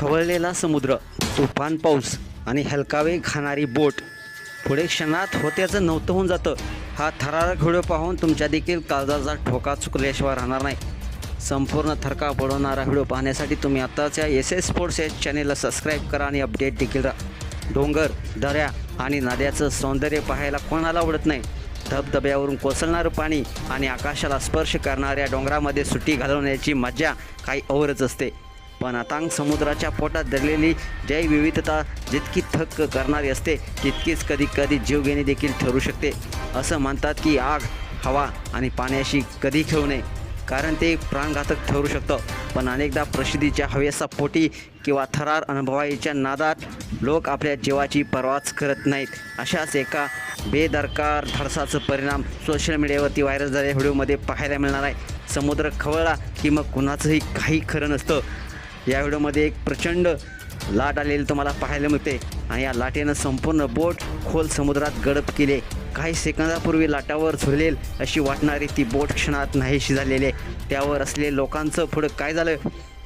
खवळलेला समुद्र, तुफान पाऊस आणि हलकावे खाणारी बोट पुढे क्षणात होत्याचं नव्हतं होऊन जातं. हा थरारक व्हिडिओ पाहून तुमच्या देखील काळजाचा ठोका चुकल्याशिवाय राहणार नाही. संपूर्ण थरका पडवणारा व्हिडिओ पाहण्यासाठी तुम्ही आत्ताच्या SS स्पोर्ट्स या चॅनेलला सबस्क्राईब करा आणि अपडेट देखील राहा. डोंगर, दऱ्या आणि नद्याचं सौंदर्य पाहायला कोणाला आवडत नाही. धबधब्यावरून कोसळणारं पाणी आणि आकाशाला स्पर्श करणाऱ्या डोंगरामध्ये सुट्टी घालवण्याची मजा काही औरच असते. पण अथांग समुद्राच्या पोटात दडलेली जैवविविधता जितकी थक्क करणारी असते तितकीच कधीकधी जीवघेणी देखील ठरू शकते. असं म्हणतात की आग, हवा आणि पाण्याशी कधी खेळू नये, कारण ते प्राणघातक ठरू शकतं. पण अनेकदा प्रसिद्धीच्या हवेसा पोटी किंवा थरार अनुभवायच्या नादात लोक आपल्या जीवाची पर्वाच करत नाहीत. अशाच एका बेदरकार धाडसाचा परिणाम सोशल मीडियावरती व्हायरल झालेल्या व्हिडिओमध्ये पाहायला मिळणार आहे. समुद्र खवळला की मग कुणाचंही काही खरं नसतं. या व्हिडिओमध्ये एक प्रचंड लाट आलेली तुम्हाला पाहायला मिळते आणि या लाटेनं संपूर्ण बोट खोल समुद्रात गडप केले. काही सेकंदापूर्वी लाटावर झुलेल अशी वाटणारी ती बोट क्षणात नाहीशी झालेली आहे. त्यावर असलेल्या लोकांचं पुढं काय झालं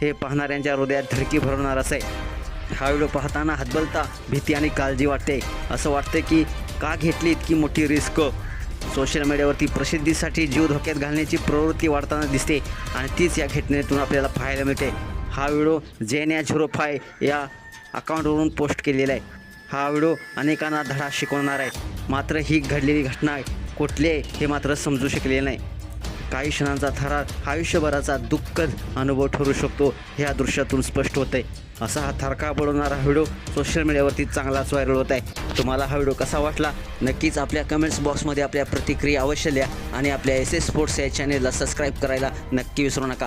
हे पाहणाऱ्यांच्या हृदयात धडकी भरवणार असं आहे. हा व्हिडिओ पाहताना हतबलता, भीती आणि काळजी वाटते. असं वाटतं की का घेतली इतकी मोठी रिस्क. सोशल मीडियावरती प्रसिद्धीसाठी जीव धोक्यात घालण्याची प्रवृत्ती वाढताना दिसते आणि तीच या घटनेतून आपल्याला पाहायला मिळते. हा व्हिडिओ Zenia05 या अकाउंटवरून पोस्ट केलेला आहे. हा व्हिडिओ अनेकांना धडा शिकवणार आहे. मात्र ही घडलेली घटना कुठली आहे हे मात्र समजू शकलेले नाही. काही क्षणांचा थरार आयुष्यभराचा दुःखद अनुभव ठरू शकतो हे या दृश्यातून स्पष्ट होत आहे. असा हा थरका पडवणारा व्हिडिओ सोशल मीडियावरती चांगलाच व्हायरल होत आहे. तुम्हाला हा व्हिडिओ कसा वाटला नक्कीच आपल्या कमेंट्स बॉक्समध्ये आपल्या प्रतिक्रिया अवश्य लिहा आणि आपल्या SS स्पोर्ट्स या चॅनेलला सबस्क्राईब करायला नक्की विसरू नका.